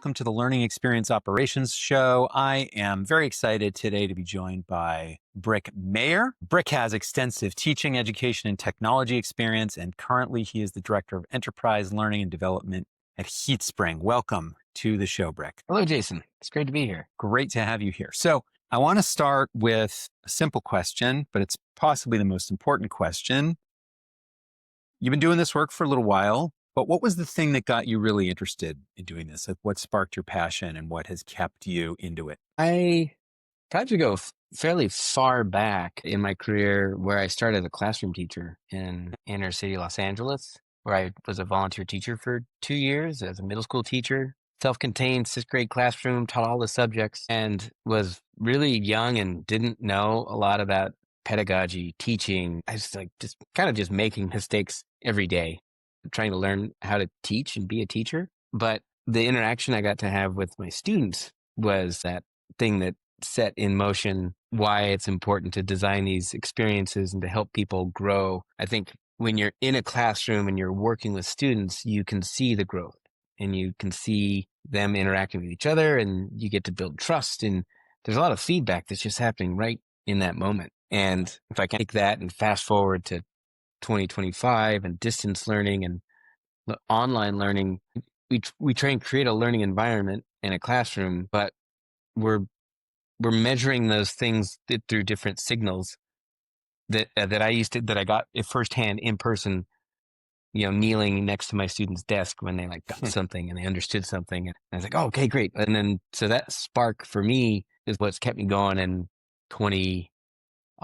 welcome to the Learning Experience Operations Show. I am very excited today to be joined by Maier. Brick has extensive teaching, education, and technology experience, and currently he is the Director of Enterprise Learning and Development at HeatSpring. Welcome to the show, Brick. Hello, Jason. It's great to be here. Great to have you here. So I want to start with a simple question, but it's possibly the most important question. You've been doing this work for a little while. But what was the thing that got you really interested in doing this? Like what sparked your passion and what has kept you into it? I tried to go fairly far back in my career where I started as a classroom teacher in inner city Los Angeles, where I was a volunteer teacher for 2 years as a middle school teacher, self-contained 6th grade classroom, taught all the subjects, and was really young and didn't know a lot about pedagogy, teaching. I was just making mistakes every day, trying to learn how to teach and be a teacher. But the interaction I got to have with my students was that thing that set in motion why it's important to design these experiences and to help people grow. I think when you're in a classroom and you're working with students, you can see the growth and you can see them interacting with each other and you get to build trust. And there's a lot of feedback that's just happening right in that moment. And if I can take that and fast forward to 2025 and distance learning and online learning, we try and create a learning environment in a classroom, but we're measuring those things through different signals that I got it firsthand in person, kneeling next to my student's desk when they got something and they understood something. And I was like, oh, okay, great. And then, so that spark for me is what's kept me going. And 20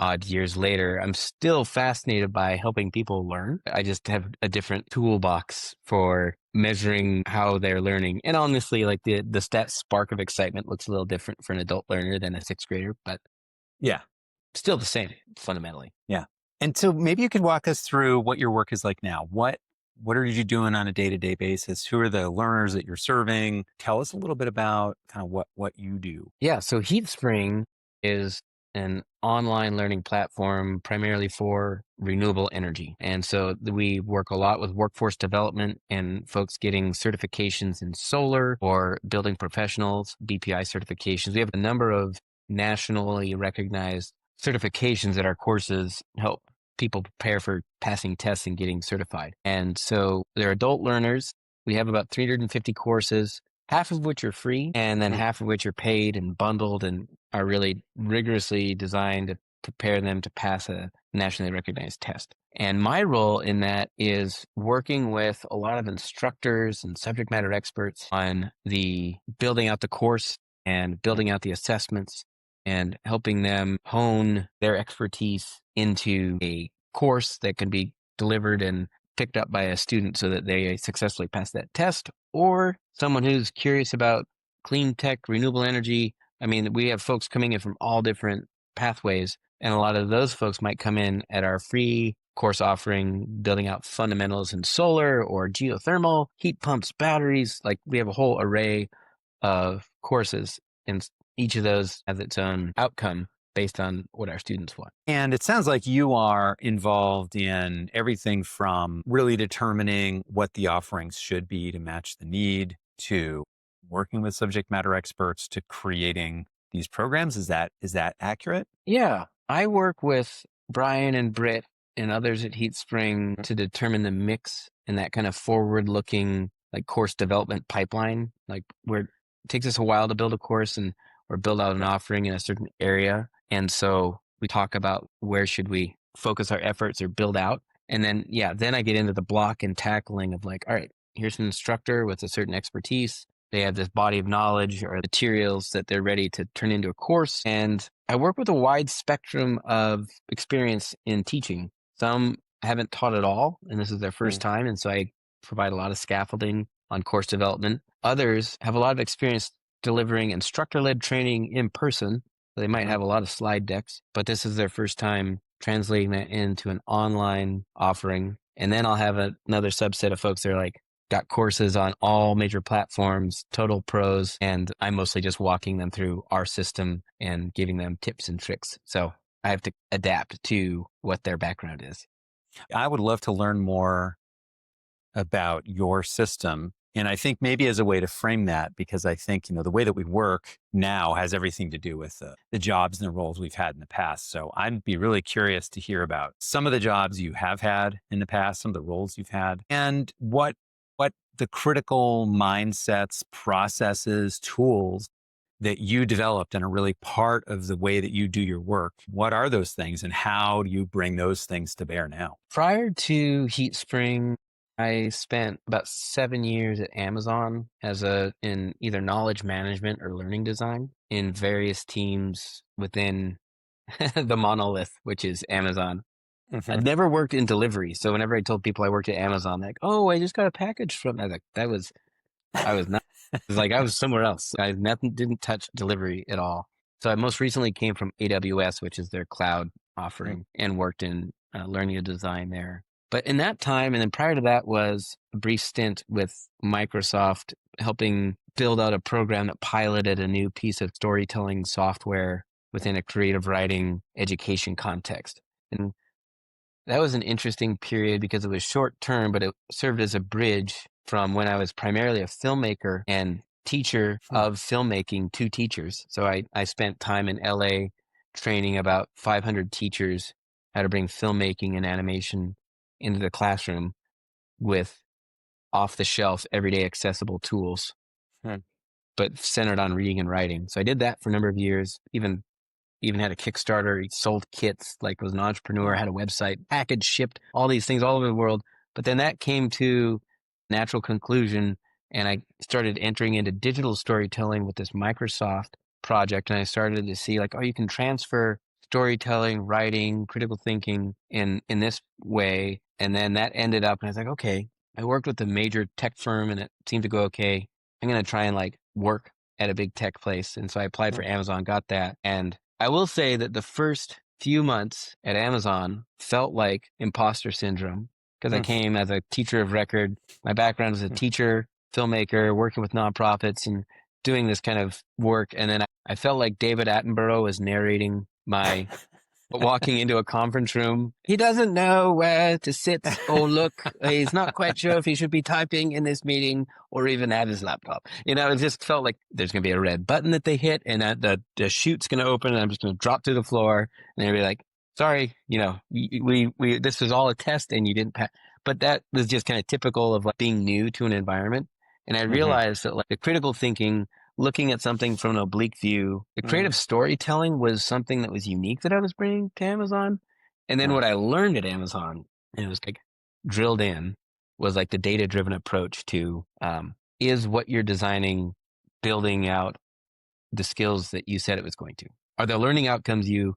odd years later, I'm still fascinated by helping people learn. I just have a different toolbox for measuring how they're learning. And honestly, the stat spark of excitement looks a little different for an adult learner than a 6th grader, but yeah, still the same fundamentally. Yeah. And so maybe you could walk us through what your work is like now. What are you doing on a day-to-day basis? Who are the learners that you're serving? Tell us a little bit about kind of what you do. Yeah. So HeatSpring is an online learning platform primarily for renewable energy. And so we work a lot with workforce development and folks getting certifications in solar or building professionals, BPI certifications. We have a number of nationally recognized certifications that our courses help people prepare for passing tests and getting certified. And so they're adult learners. We have about 350 courses, half of which are free, and then half of which are paid and bundled and are really rigorously designed to prepare them to pass a nationally recognized test. And my role in that is working with a lot of instructors and subject matter experts on the building out the course and building out the assessments and helping them hone their expertise into a course that can be delivered and picked up by a student so that they successfully pass that test, or someone who's curious about clean tech, renewable energy. I mean, we have folks coming in from all different pathways, and a lot of those folks might come in at our free course offering, building out fundamentals in solar or geothermal, heat pumps, batteries. We have a whole array of courses, and each of those has its own outcome based on what our students want. And it sounds like you are involved in everything from really determining what the offerings should be to match the need, to working with subject matter experts, to creating these programs. Is that accurate? Yeah. I work with Brian and Britt and others at HeatSpring to determine the mix and that kind of forward-looking course development pipeline, where it takes us a while to build a course or build out an offering in a certain area. And so we talk about where should we focus our efforts or build out. And then I get into the block and tackling of all right, here's an instructor with a certain expertise. They have this body of knowledge or materials that they're ready to turn into a course. And I work with a wide spectrum of experience in teaching. Some haven't taught at all, and this is their first time. And so I provide a lot of scaffolding on course development. Others have a lot of experience delivering instructor-led training in person. So they might have a lot of slide decks, but this is their first time translating that into an online offering. And then I'll have another subset of folks that are got courses on all major platforms, total pros, and I'm mostly just walking them through our system and giving them tips and tricks. So I have to adapt to what their background is. I would love to learn more about your system And I think maybe as a way to frame that, because I think, the way that we work now has everything to do with the jobs and the roles we've had in the past. So I'd be really curious to hear about some of the jobs you have had in the past, some of the roles you've had, and what the critical mindsets, processes, tools that you developed and are really part of the way that you do your work. What are those things and how do you bring those things to bear now? Prior to HeatSpring, I spent about 7 years at Amazon in either knowledge management or learning design in various teams within the monolith, which is Amazon. Mhm. I'd never worked in delivery. So whenever I told people I worked at Amazon, like, oh, I just got a package from, I was like, I was not, it was like I was somewhere else. I didn't touch delivery at all. So I most recently came from AWS, which is their cloud Mm, offering, and worked in learning and design there. But in that time, and then prior to that was a brief stint with Microsoft, helping build out a program that piloted a new piece of storytelling software within a creative writing education context. And that was an interesting period because it was short term, but it served as a bridge from when I was primarily a filmmaker and teacher mm, of filmmaking to teachers. So I spent time in LA training about 500 teachers how to bring filmmaking and animation into the classroom with off the shelf, everyday accessible tools, mm, but centered on reading and writing. So I did that for a number of years, even had a Kickstarter. He sold kits, like was an entrepreneur, mm, had a website, package shipped, all these things all over the world. But then that came to natural conclusion, and I started entering into digital storytelling with this Microsoft project. And I started to see like, oh, you can transfer storytelling, writing, critical thinking in this way. And then that ended up, and I was like, okay, I worked with a major tech firm, and it seemed to go okay. I'm gonna try and like work at a big tech place. And so I applied for mm, Amazon, got that, and I will say that the first few months at Amazon felt like imposter syndrome because I mm, came as a teacher of record. My background was a mm. teacher, filmmaker, working with nonprofits and doing this kind of work. And then I felt like David Attenborough was narrating my walking into a conference room. He doesn't know where to sit or look. He's not quite sure if he should be typing in this meeting or even have his laptop. It just felt like there's going to be a red button that they hit and that the chute's going to open and I'm just going to drop through the floor and they'll be like, sorry, we this was all a test and you didn't pass. But that was just kind of typical of like being new to an environment. And I Mhm, realized that like the critical thinking, looking at something from an oblique view. The creative mm, storytelling was something that was unique that I was bringing to Amazon. And then mm, what I learned at Amazon, and it was like drilled in, was like the data driven approach to is what you're designing building out the skills that you said it was going to? Are the learning outcomes you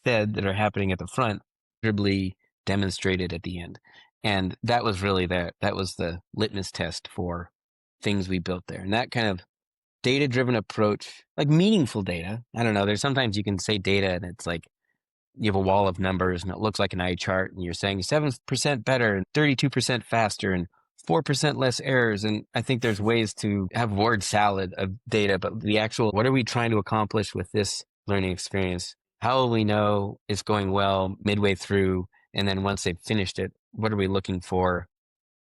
said that are happening at the front visibly demonstrated at the end? And that was really that was the litmus test for things we built there. And that kind of data driven approach, like meaningful data. I don't know. There's sometimes you can say data and it's like you have a wall of numbers and it looks like an eye chart and you're saying 7% better and 32% faster and 4% less errors. And I think there's ways to have word salad of data, but the actual, what are we trying to accomplish with this learning experience? How will we know it's going well midway through? And then once they've finished it, what are we looking for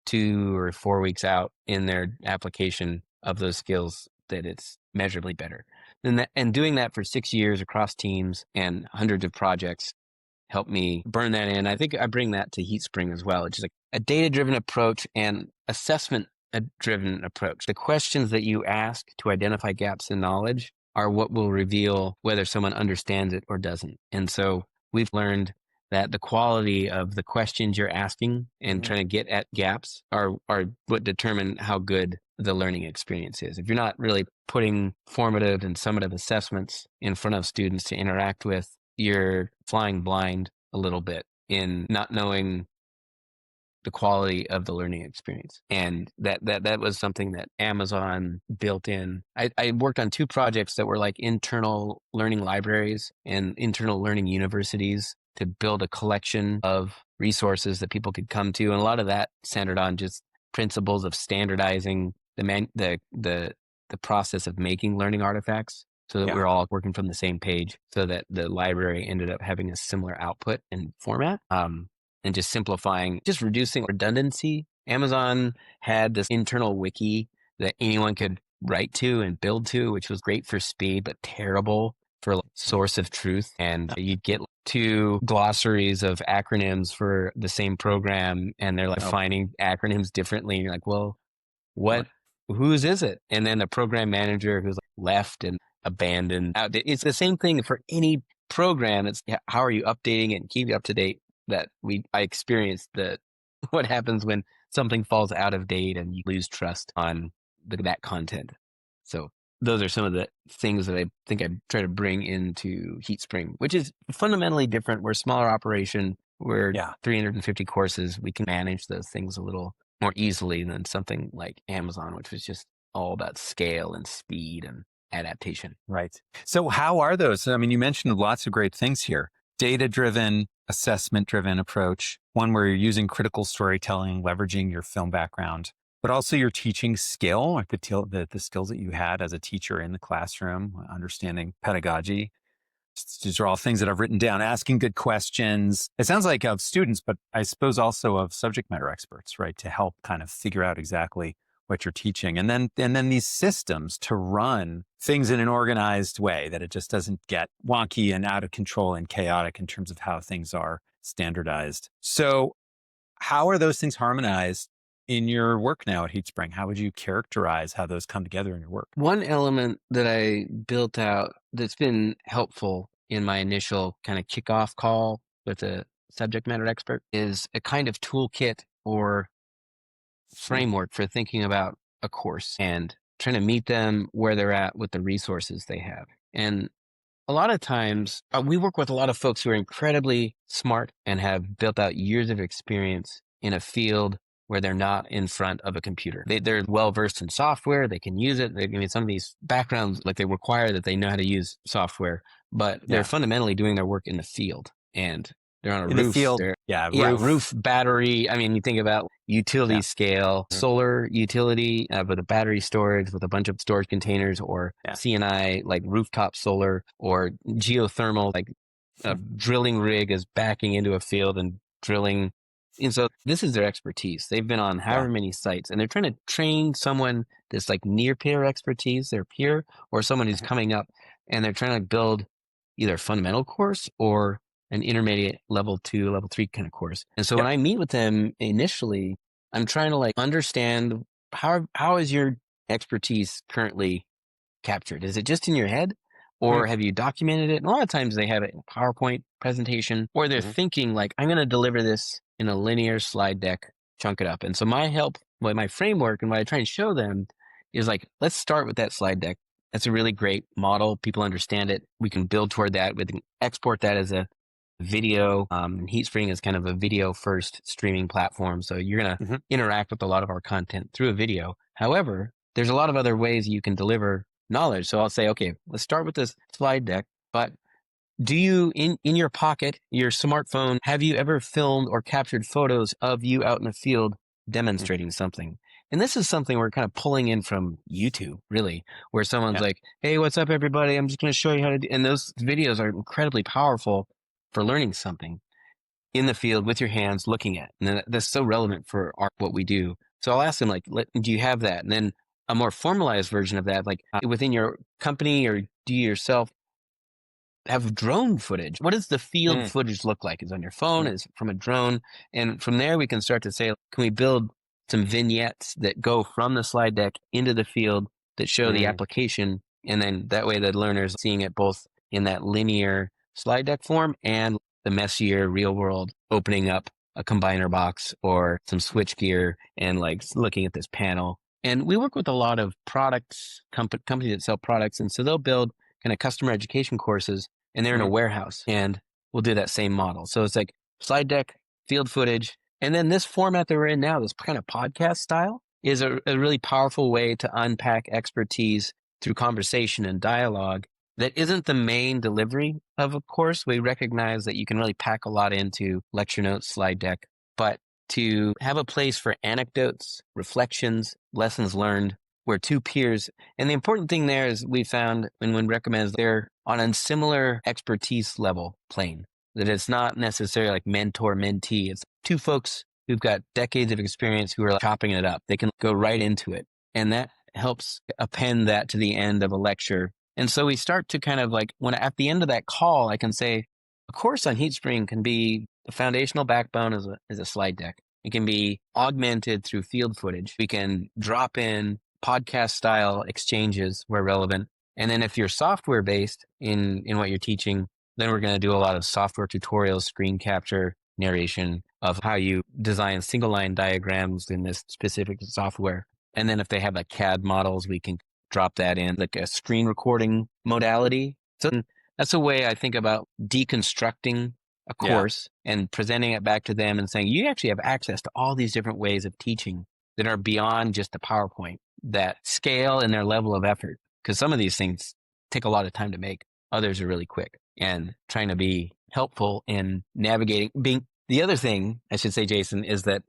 2 or 4 weeks out in their application of those skills that it's measurably better. And doing that for 6 years across teams and hundreds of projects helped me burn that in. I think I bring that to HeatSpring as well. It's just like a data-driven approach and assessment-driven approach. The questions that you ask to identify gaps in knowledge are what will reveal whether someone understands it or doesn't. And so we've learned that the quality of the questions you're asking and mhm, trying to get at gaps are what determine how good the learning experience is. If you're not really putting formative and summative assessments in front of students to interact with, you're flying blind a little bit in not knowing the quality of the learning experience. And that was something that Amazon built in. I worked on two projects that were like internal learning libraries and internal learning universities to build a collection of resources that people could come to. And a lot of that centered on just principles of standardizing the process of making learning artifacts so that yeah. we're all working from the same page so that the library ended up having a similar output and format. And just simplifying, just reducing redundancy Amazon had this internal wiki that anyone could write to and build to, which was great for speed, but terrible for like, source of truth. And you'd get two glossaries of acronyms for the same program, and they're like finding acronyms differently. And you're like, well, whose is it? And then the program manager who's like left and abandoned. It's the same thing for any program. It's how are you updating it and keeping it up to date? I experienced what happens when something falls out of date and you lose trust on that content. So those are some of the things that I think I try to bring into HeatSpring, which is fundamentally different. We're a smaller operation. We're 350 courses. We can manage those things a little more easily than something like Amazon, which was just all about scale and speed and adaptation. Right. So how are those? I mean, you mentioned lots of great things here. Data-driven, assessment-driven approach, one where you're using critical storytelling, leveraging your film background, but also your teaching skill, like the skills that you had as a teacher in the classroom, understanding pedagogy. These are all things that I've written down, asking good questions. It sounds like of students, but I suppose also of subject matter experts, right? To help kind of figure out exactly what you're teaching. And then these systems to run things in an organized way, that it just doesn't get wonky and out of control and chaotic in terms of how things are standardized. So how are those things harmonized in your work now at HeatSpring? How would you characterize how those come together in your work? One element that I built out that's been helpful in my initial kind of kickoff call with a subject matter expert is a kind of toolkit or framework for thinking about a course and trying to meet them where they're at with the resources they have. And a lot of times we work with a lot of folks who are incredibly smart and have built out years of experience in a field where they're not in front of a computer. They're well-versed in software. They can use it. Some of these backgrounds, like they require that they know how to use software, but they're fundamentally doing their work in the field, and they're on a in roof. The field, roof battery. I mean, you think about utility scale, solar utility with a battery storage with a bunch of storage containers, or CNI, like rooftop solar, or geothermal, like a drilling rig is backing into a field and drilling. And so this is their expertise. They've been on however many sites, and they're trying to train someone that's like near peer expertise, their peer, or someone who's coming up, and they're trying to build either a fundamental course or an intermediate level 2, level 3 kind of course. And so when I meet with them initially, I'm trying to like understand how is your expertise currently captured? Is it just in your head, or have you documented it? And a lot of times they have it in a PowerPoint presentation, or they're thinking like, I'm going to deliver this in a linear slide deck, chunk it up. And so my framework and what I try and show them is like, let's start with that slide deck. That's a really great model. People understand it. We can build toward that. We can export that as a video. And HeatSpring is kind of a video first streaming platform. So you're going to interact with a lot of our content through a video. However, there's a lot of other ways you can deliver knowledge. So I'll say, okay, let's start with this slide deck, but do you, in your pocket, your smartphone, have you ever filmed or captured photos of you out in the field demonstrating something? And this is something we're kind of pulling in from YouTube, really, where someone's like, hey, what's up, everybody? I'm just going to show you how to do. And those videos are incredibly powerful for learning something in the field with your hands looking at. And that's so relevant for what we do. So I'll ask them, like, do you have that? And then a more formalized version of that, like within your company, or do you yourself have drone footage? What does the field footage look like? Is it on your phone? Is it from a drone? And from there, we can start to say, can we build some vignettes that go from the slide deck into the field that show the application? And then that way the learner's seeing it both in that linear slide deck form and the messier real world, opening up a combiner box or some switch gear and like looking at this panel. And we work with a lot of products, companies that sell products. And so they'll build kind of customer education courses, and they're in a warehouse, and we'll do that same model. So it's like slide deck, field footage. And then this format that we're in now, this kind of podcast style, is a really powerful way to unpack expertise through conversation and dialogue that isn't the main delivery of a course. We recognize that you can really pack a lot into lecture notes, slide deck, but to have a place for anecdotes, reflections, lessons learned, where two peers, and the important thing there is we found, and when recommends, they're on a similar expertise level plane, that it's not necessarily like mentor-mentee. It's two folks who've got decades of experience who are chopping it up. They can go right into it. And that helps append that to the end of a lecture. And so we start to kind of like, when at the end of that call, I can say, a course on HeatSpring can be the foundational backbone is a slide deck. It can be augmented through field footage. We can drop in podcast style exchanges where relevant. And then if you're software based in what you're teaching, then we're going to do a lot of software tutorials, screen capture, narration of how you design single line diagrams in this specific software. And then if they have like CAD models, we can drop that in like a screen recording modality. So that's a way I think about deconstructing a course and presenting it back to them and saying, you actually have access to all these different ways of teaching that are beyond just the PowerPoint, that scale in their level of effort. Because some of these things take a lot of time to make. Others are really quick, and trying to be helpful in navigating. The other thing I should say, Jason, is that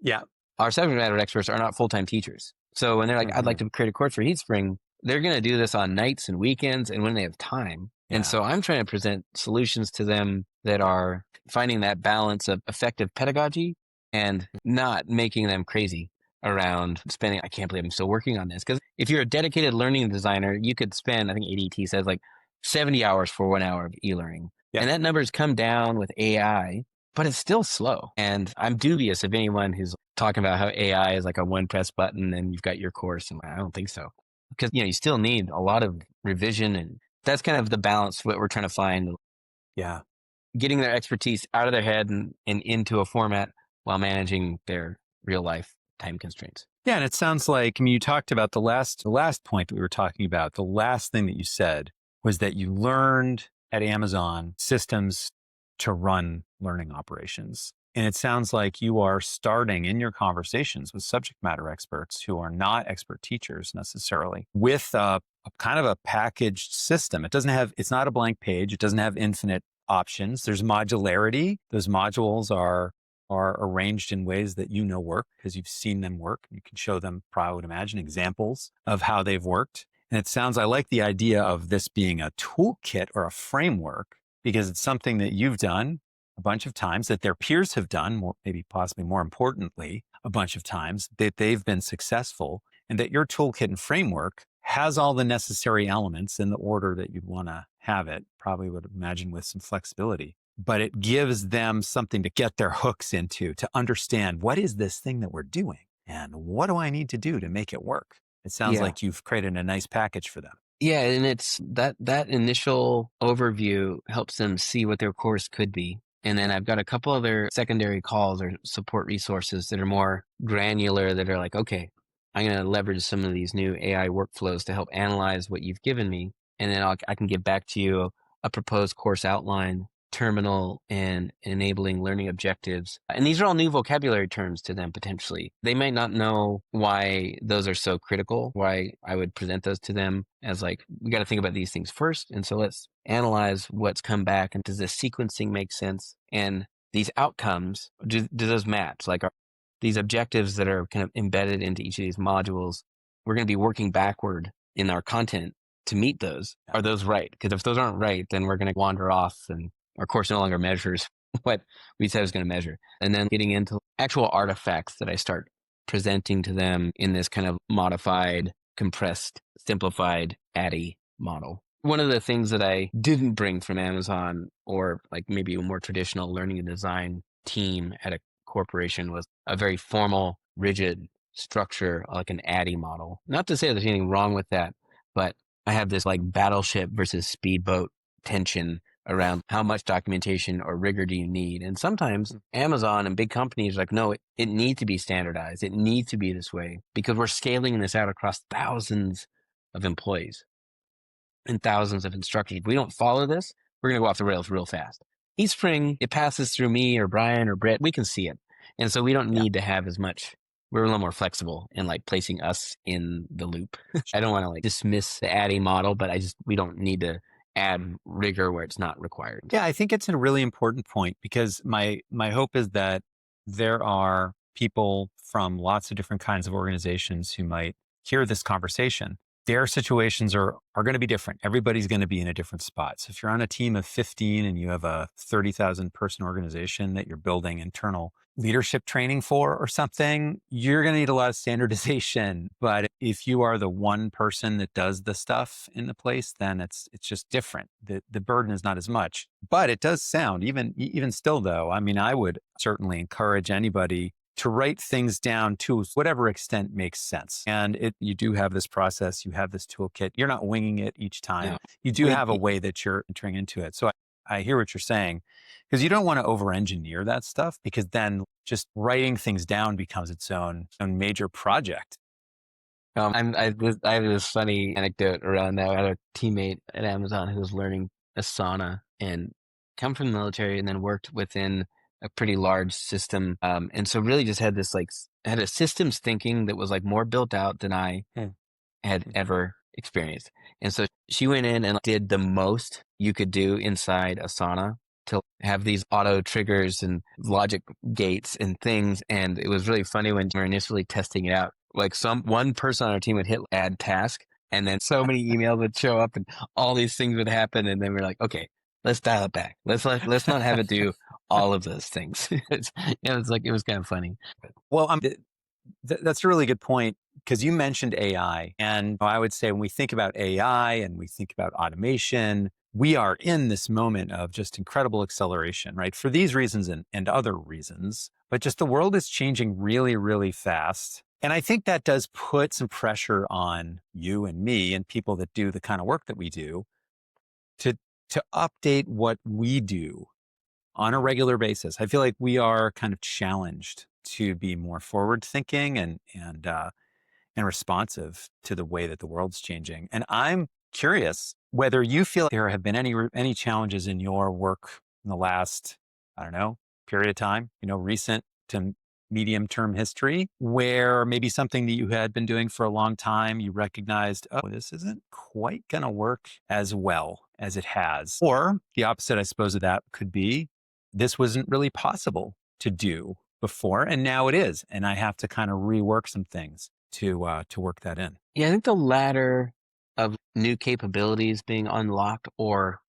our subject matter experts are not full-time teachers. So when they're like, I'd like to create a course for HeatSpring, they're going to do this on nights and weekends and when they have time. And so I'm trying to present solutions to them that are finding that balance of effective pedagogy and not making them crazy around spending, I can't believe I'm still working on this. Because if you're a dedicated learning designer, you could spend, I think ADT says like 70 hours for 1 hour of e-learning. And that number's come down with AI, but it's still slow. And I'm dubious of anyone who's talking about how AI is like a one press button and you've got your course. And I don't think so. Because, you still need a lot of revision. And that's kind of the balance, what we're trying to find. Yeah. Getting their expertise out of their head and into a format while managing their real life time constraints. Yeah. And it sounds like, you talked about the last point that we were talking about. The last thing that you said was that you learned at Amazon systems to run learning operations. And it sounds like you are starting in your conversations with subject matter experts who are not expert teachers necessarily with a kind of a packaged system. It's not a blank page. It doesn't have infinite options. There's modularity. Those modules are arranged in ways that work because you've seen them work. You can show them, I would imagine, examples of how they've worked. And I like the idea of this being a toolkit or a framework because it's something that you've done a bunch of times, that their peers have done, maybe possibly more importantly, a bunch of times, that they've been successful, and that your toolkit and framework has all the necessary elements in the order that you'd want to have it, probably would imagine with some flexibility. But it gives them something to get their hooks into, to understand what is this thing that we're doing and what do I need to do to make it work? It sounds like you've created a nice package for them. Yeah, and it's that initial overview helps them see what their course could be. And then I've got a couple other secondary calls or support resources that are more granular that are like, okay, I'm going to leverage some of these new AI workflows to help analyze what you've given me. And then I can get back to you a proposed course outline, terminal, and enabling learning objectives. And these are all new vocabulary terms to them potentially. They might not know why those are so critical, why I would present those to them as like, we got to think about these things first. And so let's analyze what's come back. And does the sequencing make sense? And these outcomes, do those match? Like, are these objectives that are kind of embedded into each of these modules, we're going to be working backward in our content to meet those. Are those right? Because if those aren't right, then we're going to wander off and our course no longer measures what we said it was going to measure. And then getting into actual artifacts that I start presenting to them in this kind of modified, compressed, simplified ADDIE model. One of the things that I didn't bring from Amazon or like maybe a more traditional learning and design team at a corporation was a very formal, rigid structure, like an ADDIE model. Not to say there's anything wrong with that, but I have this like battleship versus speedboat tension around how much documentation or rigor do you need. And sometimes Amazon and big companies are like, no, it needs to be standardized. It needs to be this way because we're scaling this out across thousands of employees and thousands of instructors. If we don't follow this, we're going to go off the rails real fast. HeatSpring, it passes through me or Brian or Brett. We can see it. And so we don't need to have as much. We're a little more flexible in like placing us in the loop. I don't want to like dismiss the ADDIE model, but we don't need to add rigor where it's not required. Yeah, I think it's a really important point because my hope is that there are people from lots of different kinds of organizations who might hear this conversation their situations are going to be different. Everybody's going to be in a different spot. So if you're on a team of 15 and you have a 30,000 person organization that you're building internal leadership training for or something, you're going to need a lot of standardization. But if you are the one person that does the stuff in the place, then it's just different. The burden is not as much. But it does sound, even still though, I mean, I would certainly encourage anybody to write things down to whatever extent makes sense. And you do have this process, you have this toolkit. You're not winging it each time. No. You do have a way that you're entering into it. So I hear what you're saying, because you don't want to over-engineer that stuff, because then just writing things down becomes its own major project. I have this funny anecdote around that. I had a teammate at Amazon who was learning Asana and come from the military and then worked within a pretty large system. And so really just had this had a systems thinking that was like more built out than I had ever experienced. And so she went in and did the most you could do inside Asana to have these auto triggers and logic gates and things. And it was really funny when we were initially testing it out. Like one person on our team would hit add task, and then so many emails would show up and all these things would happen. And then we're like, okay, let's dial it back. Let's not have it do all of those things. It was kind of funny. Well, that's a really good point, because you mentioned AI. And I would say when we think about AI and we think about automation, we are in this moment of just incredible acceleration, right? For these reasons and other reasons, but just the world is changing really, really fast. And I think that does put some pressure on you and me and people that do the kind of work that we do to update what we do on a regular basis. I feel like we are kind of challenged to be more forward thinking and responsive to the way that the world's changing. And I'm curious whether you feel there have been any challenges in your work in the last, I don't know, period of time, recent to medium term history, where maybe something that you had been doing for a long time, you recognized, oh, this isn't quite going to work as well as it has. Or the opposite, I suppose, of that could be, this wasn't really possible to do before, and now it is. And I have to kind of rework some things to work that in. Yeah, I think the latter of new capabilities being unlocked, or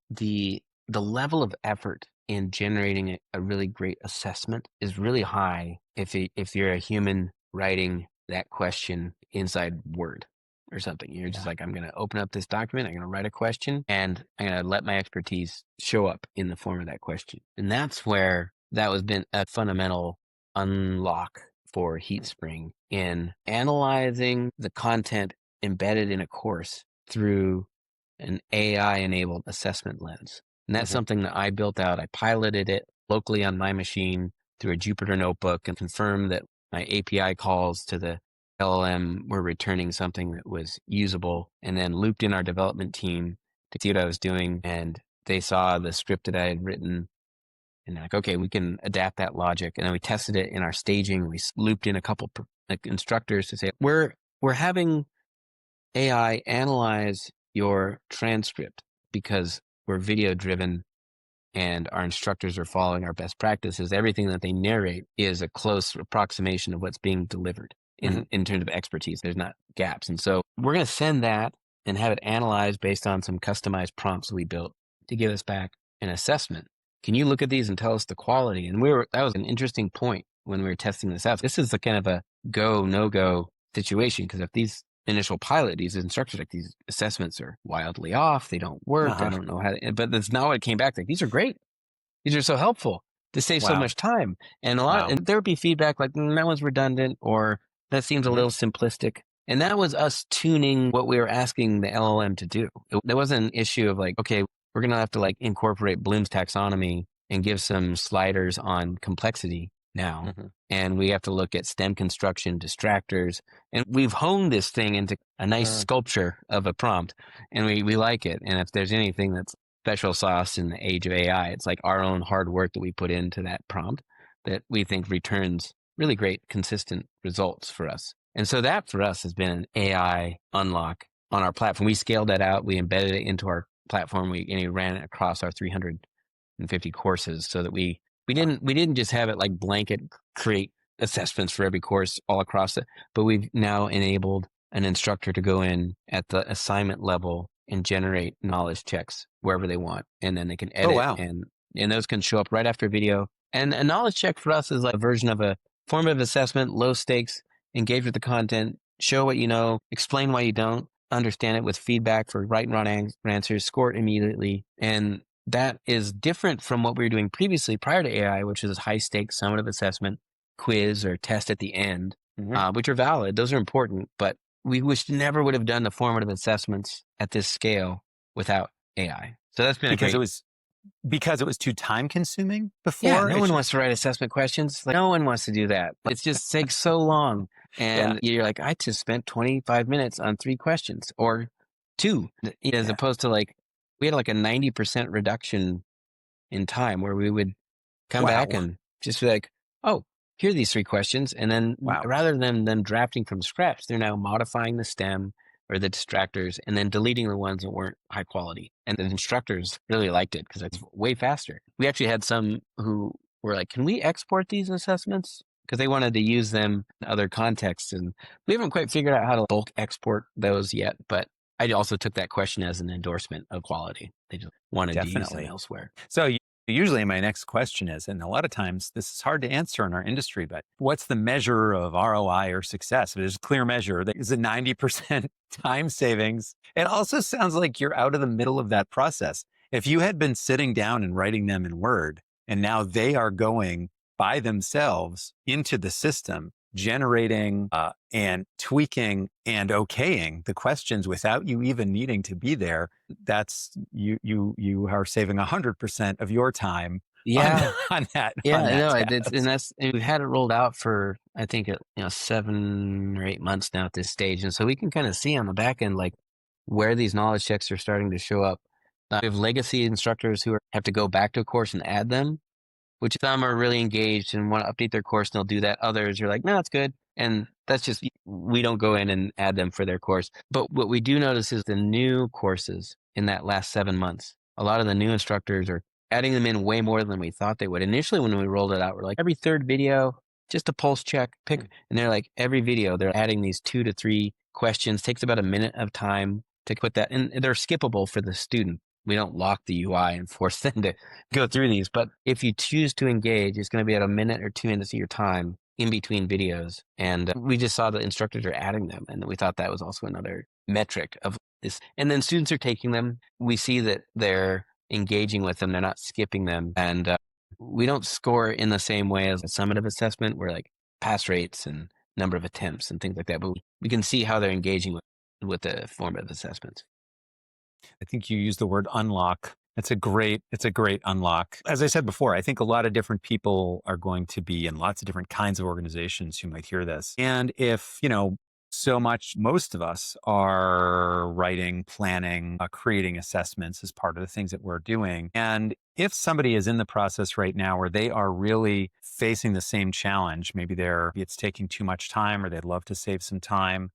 the level of effort in generating a really great assessment is really high if you're a human writing that question inside Word or something. You're just like, I'm going to open up this document, I'm going to write a question, and I'm going to let my expertise show up in the form of that question. And that's where that has been a fundamental unlock for HeatSpring in analyzing the content embedded in a course through an AI-enabled assessment lens. And that's something that I built out. I piloted it locally on my machine through a Jupyter notebook and confirmed that my API calls to the LLM were returning something that was usable, and then looped in our development team to see what I was doing. And they saw the script that I had written, and they're like, okay, we can adapt that logic. And then we tested it in our staging. We looped in a couple instructors to say, we're having AI analyze your transcript because we're video driven and our instructors are following our best practices. Everything that they narrate is a close approximation of what's being delivered in terms of expertise. There's not gaps. And so we're going to send that and have it analyzed based on some customized prompts we built to give us back an assessment. Can you look at these and tell us the quality? And that was an interesting point when we were testing this out. This is a kind of a go, no go situation, because if these initial pilot, these instructors, like these assessments are wildly off, they don't work, I don't know how to, but that's not what it came back. Like, these are great. These are so helpful. To save so much time. And and there would be feedback like, that one's redundant, or that seems a little simplistic. And that was us tuning what we were asking the LLM to do. There wasn't an issue of like, okay, we're going to have to incorporate Bloom's taxonomy and give some sliders on complexity now. And we have to look at stem construction, distractors. And we've honed this thing into a nice sculpture of a prompt. And we like it. And if there's anything that's special sauce in the age of AI, it's like our own hard work that we put into that prompt that we think returns really great, consistent results for us. And so that for us has been an AI unlock on our platform. We scaled that out. We embedded it into our platform. We ran it across our 350 courses so that we didn't just have it like blanket create assessments for every course all across it, but we've now enabled an instructor to go in at the assignment level and generate knowledge checks wherever they want. And then they can Oh, edit wow. and those can show up right after video. And a knowledge check for us is like a version of a formative assessment, low stakes, engage with the content, show what you know, explain why you don't, understand it with feedback for right and wrong answers, score it immediately. And that is different from what we were doing previously prior to AI, which is high stakes summative assessment, quiz or test at the end, which are valid. Those are important, but we never would have done the formative assessments at this scale without AI. So that's been a Because it great. was because it was too time consuming Yeah, before. no one wants to write assessment questions. Like, no one wants to do that. It just takes so long. Yeah. And you're like, I just spent 25 minutes on 3 questions or 2, as Yeah. opposed to like, we had like a 90% reduction in time where we would come back Wow. and just be like, oh, here are these 3 questions. And then Wow. rather than them drafting from scratch, they're now modifying the stem or the distractors and then deleting the ones that weren't high quality. And the instructors really liked it because it's way faster. We actually had some who were like, can we export these assessments? Because they wanted to use them in other contexts. And we haven't quite figured out how to bulk export those yet. But I also took that question as an endorsement of quality. They just wanted to use them Definitely. elsewhere. So usually my next question is, and a lot of times this is hard to answer in our industry, but what's the measure of ROI or success? If there's a clear measure, is it 90% time savings? It also sounds like you're out of the middle of that process. If you had been sitting down and writing them in Word, and now they are going by themselves into the system, generating and tweaking and okaying the questions without you even needing to be there, that's you are saving 100% of your time Yeah. on that Yeah, no, task. and we've had it rolled out for I think 7 or 8 months now at this stage, and so we can kind of see on the back end like where these knowledge checks are starting to show up. We have legacy instructors who have to go back to a course and add them, which some are really engaged and want to update their course and they'll do that. Others are like, no, it's good. And that's just, we don't go in and add them for their course. But what we do notice is the new courses in that last 7 months, a lot of the new instructors are adding them in way more than we thought they would. Initially, when we rolled it out, we're like, every third video, just a pulse check, pick. And they're like, every video, they're adding these 2 to 3 questions, takes about a minute of time to put that, and they're skippable for the student. We don't lock the UI and force them to go through these. But if you choose to engage, it's going to be at a minute or 2 minutes of your time in between videos. And we just saw the instructors are adding them. And we thought that was also another metric of this. And then students are taking them. We see that they're engaging with them. They're not skipping them. And we don't score in the same way as a summative assessment where like pass rates and number of attempts and things like that. But we can see how they're engaging with the formative assessments. I think you used the word unlock. It's a great unlock. As I said before, I think a lot of different people are going to be in lots of different kinds of organizations who might hear this. And if, most of us are writing, planning, creating assessments as part of the things that we're doing. And if somebody is in the process right now where they are really facing the same challenge, maybe it's taking too much time or they'd love to save some time,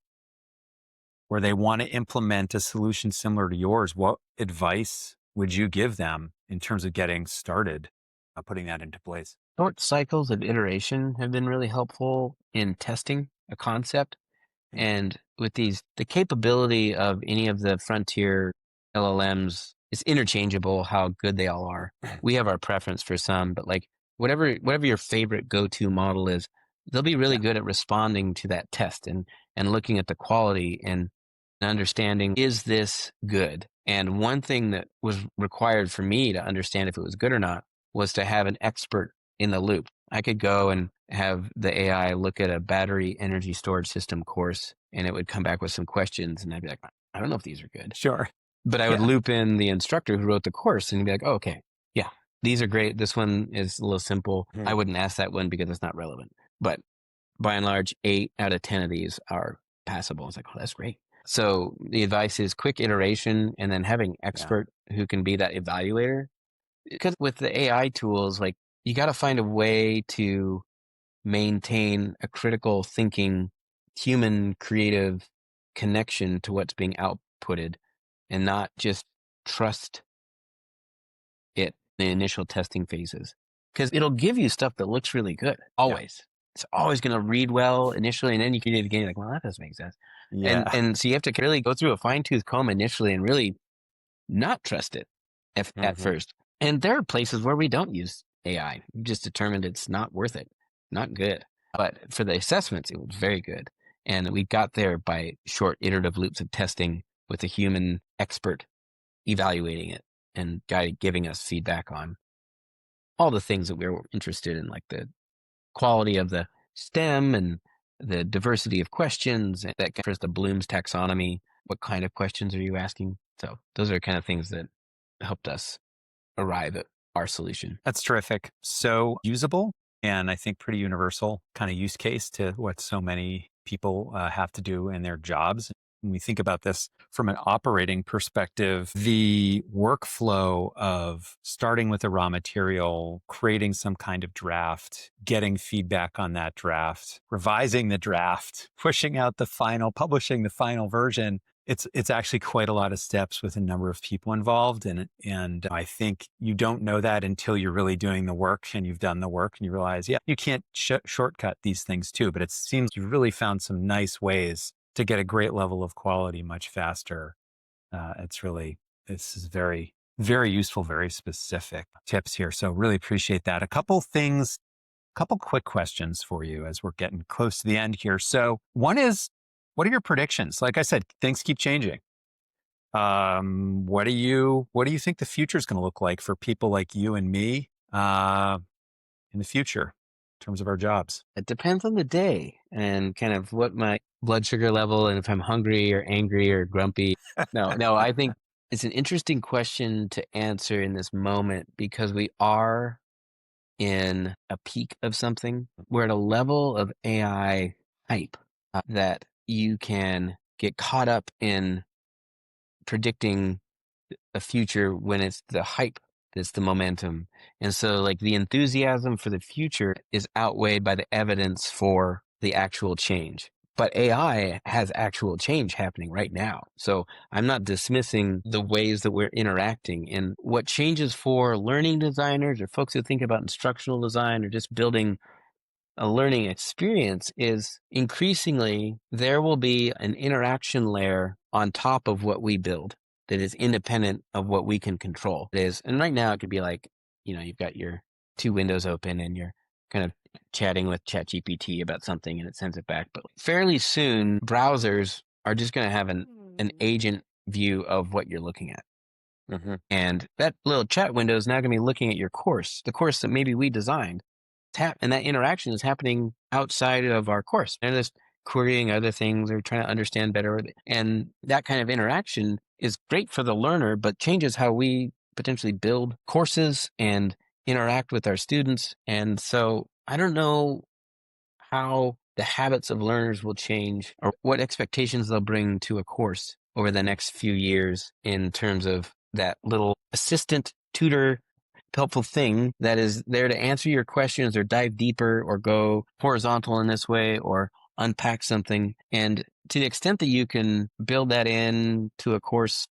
where they want to implement a solution similar to yours, what advice would you give them in terms of getting started, putting that into place? Short cycles of iteration have been really helpful in testing a concept. Yeah. And with the capability of any of the frontier LLMs is interchangeable how good they all are. We have our preference for some, but like whatever your favorite go-to model is, they'll be really Yeah. good at responding to that test and looking at the quality and understanding, is this good? And one thing that was required for me to understand if it was good or not was to have an expert in the loop. I could go and have the AI look at a battery energy storage system course, and it would come back with some questions, and I'd be like, I don't know if these are good. Sure. But I would Yeah. loop in the instructor who wrote the course, and he'd be like, oh, okay, yeah, these are great. This one is a little simple. I wouldn't ask that one because it's not relevant. But by and large, 8 out of 10 of these are passable. It's like, oh, that's great. So the advice is quick iteration and then having expert who can be that evaluator. Because with the AI tools, like you got to find a way to maintain a critical thinking, human creative connection to what's being outputted and not just trust it in the initial testing phases. Because it'll give you stuff that looks really good, always. it's always going to read well initially, and then you can read it again, you're like, well, that doesn't make sense. Yeah. And so you have to really go through a fine tooth comb initially and really not trust it at Mhm. first. And there are places where we don't use AI. We just determined it's not worth it, not good. But for the assessments, it was very good. And we got there by short iterative loops of testing with a human expert evaluating it and guy giving us feedback on all the things that we were interested in, like the quality of the STEM and the diversity of questions that covers the Bloom's taxonomy. What kind of questions are you asking? So those are kind of things that helped us arrive at our solution. That's terrific. So usable and I think pretty universal kind of use case to what so many people have to do in their jobs. When we think about this from an operating perspective, the workflow of starting with a raw material, creating some kind of draft, getting feedback on that draft, revising the draft, pushing out the final, publishing the final version, it's actually quite a lot of steps with a number of people involved. And I think you don't know that until you're really doing the work and you've done the work and you realize, yeah, you can't shortcut these things too. But it seems you've really found some nice ways to get a great level of quality much faster. This is very, very useful, very specific tips here. So really appreciate that. A couple quick questions for you as we're getting close to the end here. So one is, what are your predictions? Like I said, things keep changing. What do you think the future is going to look like for people like you and me in the future in terms of our jobs? It depends on the day and kind of what my blood sugar level and if I'm hungry or angry or grumpy. No, I think it's an interesting question to answer in this moment because we are in a peak of something. We're at a level of AI hype that you can get caught up in predicting a future when it's the hype that's the momentum. And so like the enthusiasm for the future is outweighed by the evidence for the actual change. But AI has actual change happening right now. So I'm not dismissing the ways that we're interacting. And what changes for learning designers or folks who think about instructional design or just building a learning experience is increasingly there will be an interaction layer on top of what we build that is independent of what we can control. It is, and right now it could be like, you've got your two windows open and you're kind of chatting with ChatGPT about something and it sends it back. But fairly soon, browsers are just going to have an agent view of what you're looking at. Mm-hmm. And that little chat window is now going to be looking at your course, the course that maybe we designed. And that interaction is happening outside of our course. And just querying other things or trying to understand better. And that kind of interaction is great for the learner, but changes how we potentially build courses and interact with our students. And so I don't know how the habits of learners will change or what expectations they'll bring to a course over the next few years in terms of that little assistant tutor helpful thing that is there to answer your questions or dive deeper or go horizontal in this way or unpack something. And to the extent that you can build that in to a course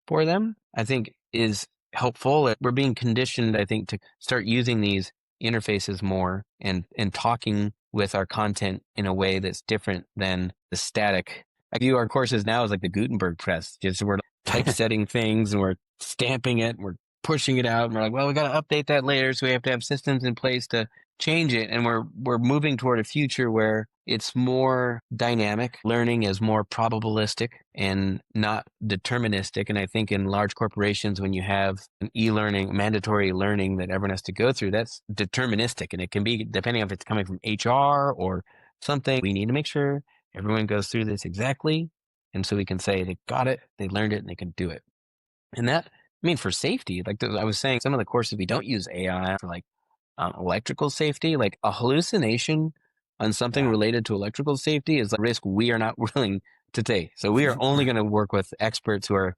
for them, I think is helpful. We're being conditioned, I think, to start using these interfaces more and talking with our content in a way that's different than the static. I view our courses now as like the Gutenberg press. Just we're typesetting things and we're stamping it and we're pushing it out and we're like, well, we got to update that later. So we have to have systems in place to change it. And we're moving toward a future where it's more dynamic. Learning is more probabilistic and not deterministic. And I think in large corporations, when you have an e-learning, mandatory learning that everyone has to go through, that's deterministic. And it can be, depending on if it's coming from HR or something, we need to make sure everyone goes through this exactly. And so we can say they got it, they learned it, and they can do it. And that, I mean, for safety, like I was saying, some of the courses we don't use AI for, like electrical safety, like a hallucination on something related to electrical safety is a risk we are not willing to take. So we are only going to work with experts who are,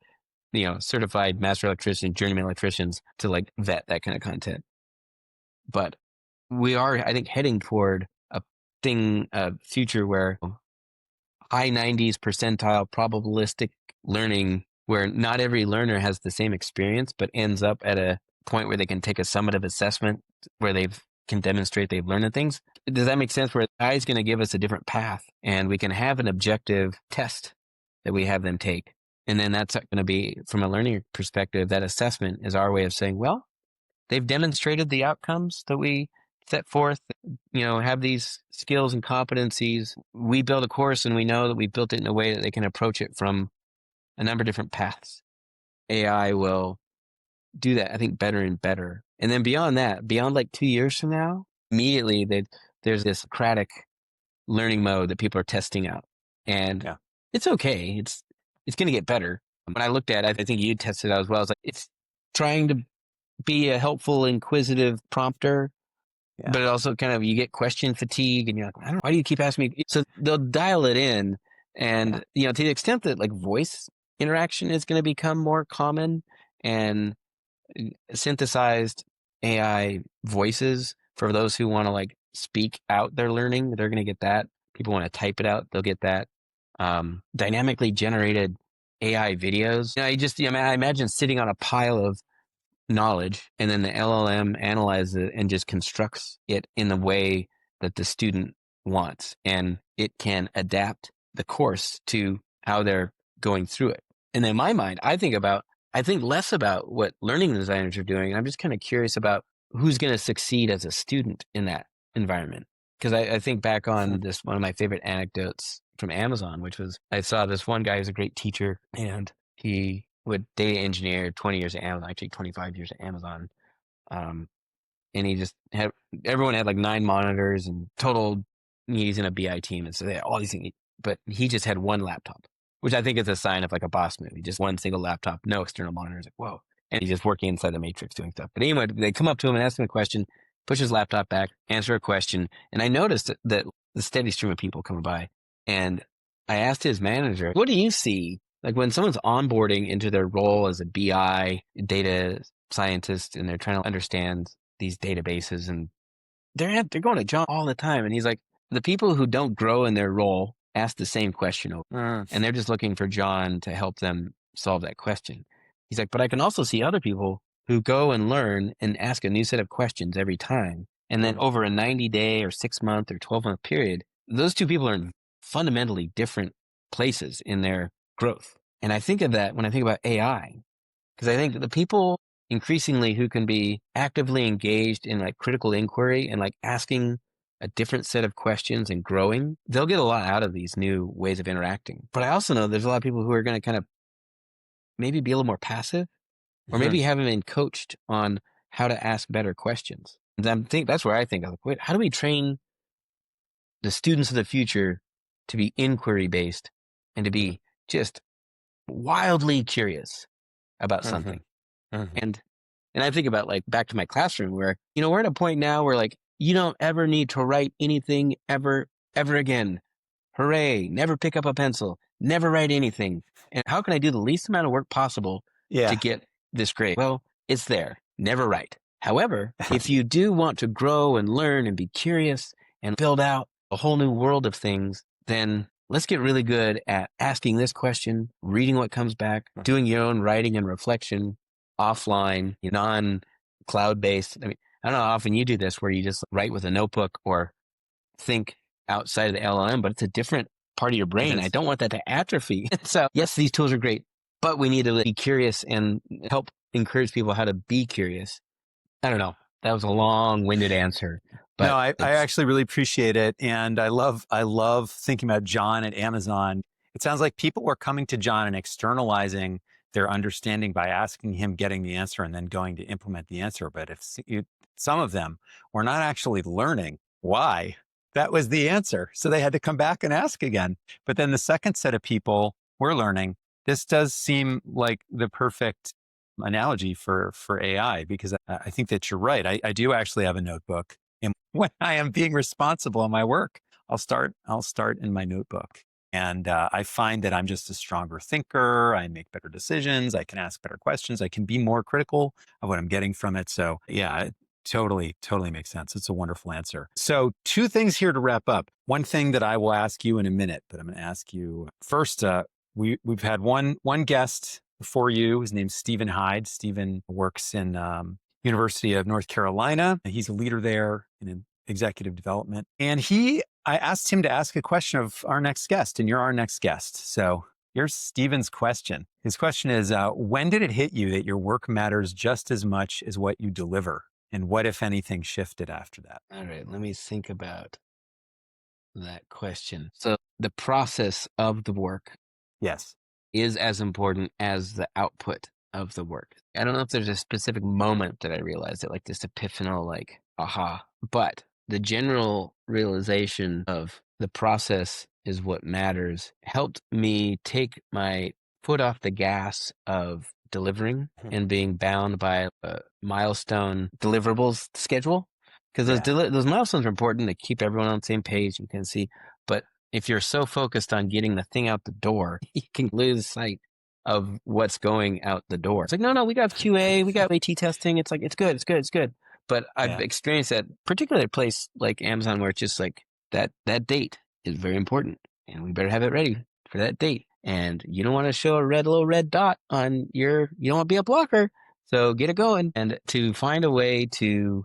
certified master electricians, journeyman electricians to like vet that kind of content. But we are, I think, heading toward a future where high 90s percentile probabilistic learning where not every learner has the same experience, but ends up at a point where they can take a summative assessment where they've can demonstrate they've learned the things. Does that make sense? Where AI is going to give us a different path, and we can have an objective test that we have them take. And then that's going to be, from a learning perspective, that assessment is our way of saying, well, they've demonstrated the outcomes that we set forth, have these skills and competencies. We build a course and we know that we built it in a way that they can approach it from a number of different paths. AI will do that, I think, better and better. And then beyond that, beyond like 2 years from now, immediately there's this Socratic learning mode that people are testing out. And it's okay. It's going to get better. When I looked at it, I think you tested it out as well. It's trying to be a helpful, inquisitive prompter, but it also kind of, you get question fatigue and you're like, why do you keep asking me? So they'll dial it in. And, to the extent that like voice interaction is going to become more common, and synthesized AI voices for those who want to like speak out their learning, they're going to get that. People want to type it out, they'll get that. Dynamically generated AI videos. I imagine sitting on a pile of knowledge, and then the LLM analyzes it and just constructs it in the way that the student wants, and it can adapt the course to how they're going through it. And in my mind, I think less about what learning designers are doing. I'm just kind of curious about who's going to succeed as a student in that environment. Because I think back on this, one of my favorite anecdotes from Amazon, which was, I saw this one guy who's a great teacher, and he would data engineer 20 years at Amazon, actually 25 years at Amazon. And he just had, everyone had like 9 monitors and total, he's in a BI team. And so they had all these things, but he just had one laptop, which I think is a sign of like a boss move. Just one single laptop, no external monitors. Like, whoa. And he's just working inside the matrix doing stuff. But anyway, they come up to him and ask him a question, push his laptop back, answer a question. And I noticed that the steady stream of people coming by. And I asked his manager, what do you see? Like when someone's onboarding into their role as a BI data scientist, and they're trying to understand these databases, and they're going to John all the time. And he's like, the people who don't grow in their role ask the same question over, and they're just looking for John to help them solve that question. He's like, but I can also see other people who go and learn and ask a new set of questions every time. And then over a 90-day or 6-month or 12-month period, those two people are in fundamentally different places in their growth. And I think of that when I think about AI, because I think the people increasingly who can be actively engaged in like critical inquiry and like asking a different set of questions and growing, they'll get a lot out of these new ways of interacting. But I also know there's a lot of people who are going to kind of maybe be a little more passive, or maybe haven't been coached on how to ask better questions. And that's where I think, I'm like, wait, how do we train the students of the future to be inquiry based and to be just wildly curious about something? And I think about like back to my classroom where, we're at a point now where like, you don't ever need to write anything ever again. Hooray. Never pick up a pencil, never write anything. And how can I do the least amount of work possible to get this grade? Well, it's there. Never write. However, if you do want to grow and learn and be curious and build out a whole new world of things, then let's get really good at asking this question, reading what comes back, doing your own writing and reflection offline, non-cloud-based. I mean, I don't know how often you do this where you just write with a notebook or think outside of the LLM, but it's a different part of your brain. I don't want that to atrophy. So yes, these tools are great, but we need to be curious and help encourage people how to be curious. I don't know. That was a long-winded answer. But no, I actually really appreciate it. And I love thinking about John at Amazon. It sounds like people were coming to John and externalizing their understanding by asking him, getting the answer, and then going to implement the answer. But if some of them were not actually learning why that was the answer, so they had to come back and ask again. But then the second set of people were learning. This does seem like the perfect analogy for AI, because I think that you're right. I do actually have a notebook. And when I am being responsible in my work, I'll start in my notebook. And I find that I'm just a stronger thinker. I make better decisions. I can ask better questions. I can be more critical of what I'm getting from it. So yeah, it totally makes sense. It's a wonderful answer. So 2 things here to wrap up. One thing that I will ask you in a minute, but I'm going to ask you first. We've had one guest before you. His name's Stephen Hyde. Stephen works in University of North Carolina. He's a leader there. in executive development. And I asked him to ask a question of our next guest, and you're our next guest. So here's Steven's question. His question is, when did it hit you that your work matters just as much as what you deliver? And what, if anything, shifted after that? All right, let me think about that question. So the process of the work Yes. is as important as the output of the work. I don't know if there's a specific moment that I realized it, like this epiphanal, like, aha. But the general realization of the process is what matters helped me take my foot off the gas of delivering and being bound by a milestone deliverables schedule. Because those milestones are important to keep everyone on the same page. You can see, but if you're so focused on getting the thing out the door, you can lose sight of what's going out the door. It's like, no, we got QA, we got AT testing. It's like, it's good. But I've experienced that, particularly at a place like Amazon, where it's just like that date is very important, and we better have it ready for that date. And you don't want to show a little red dot on you don't want to be a blocker. So get it going. And to find a way to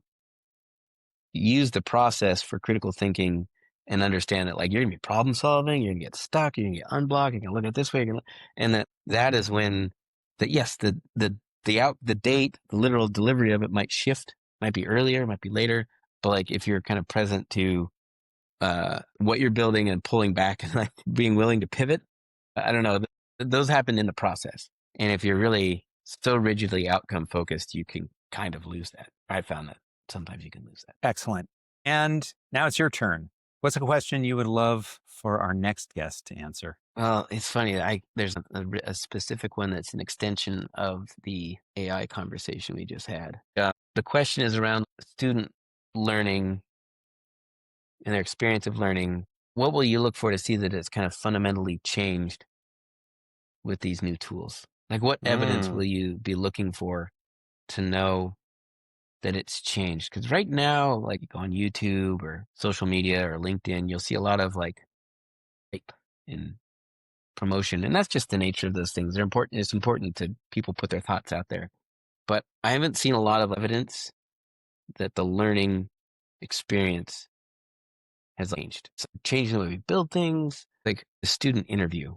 use the process for critical thinking and understand that, like, you're gonna be problem solving, you're gonna get stuck, you're gonna get unblocked, you're gonna look at it this way, and that is when the date, the literal delivery of it might shift, might be earlier, might be later, but like if you're kind of present to what you're building and pulling back and like being willing to pivot, I don't know, those happen in the process. And if you're really so rigidly outcome focused, you can kind of lose that. I found that sometimes you can lose that. Excellent. And now it's your turn. What's a question you would love for our next guest to answer? Well, it's funny. There's a specific one that's an extension of the AI conversation we just had. The question is around student learning and their experience of learning. What will you look for to see that it's kind of fundamentally changed with these new tools? Like, what evidence will you be looking for to know that it's changed? Because right now, like, you go on YouTube or social media or LinkedIn, you'll see a lot of like hype and promotion, and that's just the nature of those things. They're important. It's important to people put their thoughts out there, but I haven't seen a lot of evidence that the learning experience has changed. So changing the way we build things, like the student interview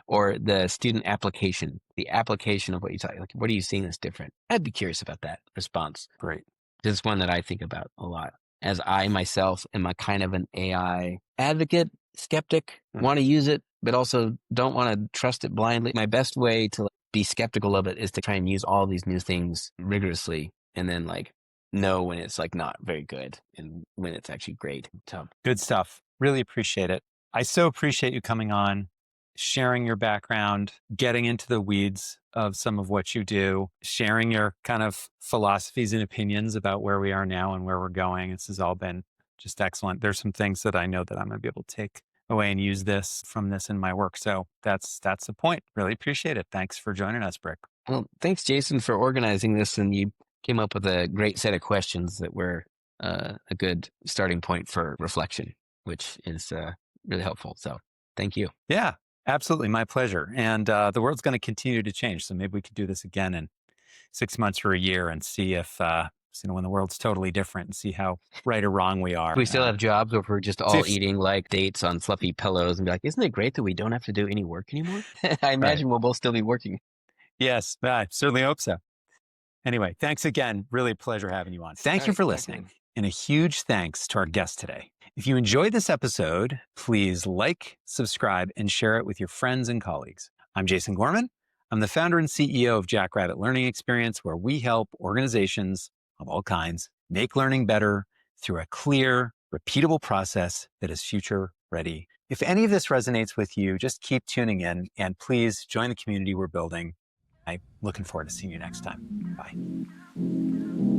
or the student application, the application of what you talk. Like, what are you seeing that's different? I'd be curious about that response. Great. This is one that I think about a lot, as I myself am a kind of an AI advocate, skeptic, want to use it, but also don't want to trust it blindly. My best way to be skeptical of it is to try and use all these new things rigorously, and then like know when it's like not very good and when it's actually great. So good stuff. Really appreciate it. I so appreciate you coming on, sharing your background, getting into the weeds of some of what you do, sharing your kind of philosophies and opinions about where we are now and where we're going. This has all been just excellent. There's some things that I know that I'm going to be able to take away and use from this in my work. So that's the point. Really appreciate it. Thanks for joining us, Brick. Well, thanks, Jason, for organizing this. And you came up with a great set of questions that were a good starting point for reflection, which is really helpful. So thank you. Yeah, absolutely. My pleasure. And the world's going to continue to change. So maybe we could do this again in 6 months or a year and see if, when the world's totally different, and see how right or wrong we are. We still have jobs where we're just all eating like dates on fluffy pillows and be like, isn't it great that we don't have to do any work anymore? I imagine we'll both still be working. Yes, I certainly hope so. Anyway, thanks again. Really a pleasure having you on. Thank you for listening. And a huge thanks to our guest today. If you enjoyed this episode, please like, subscribe, and share it with your friends and colleagues. I'm Jason Gorman. I'm the founder and CEO of Jackrabbit Learning Experience, where we help organizations of all kinds make learning better through a clear, repeatable process that is future ready. If any of this resonates with you, just keep tuning in and please join the community we're building. I'm looking forward to seeing you next time. Bye.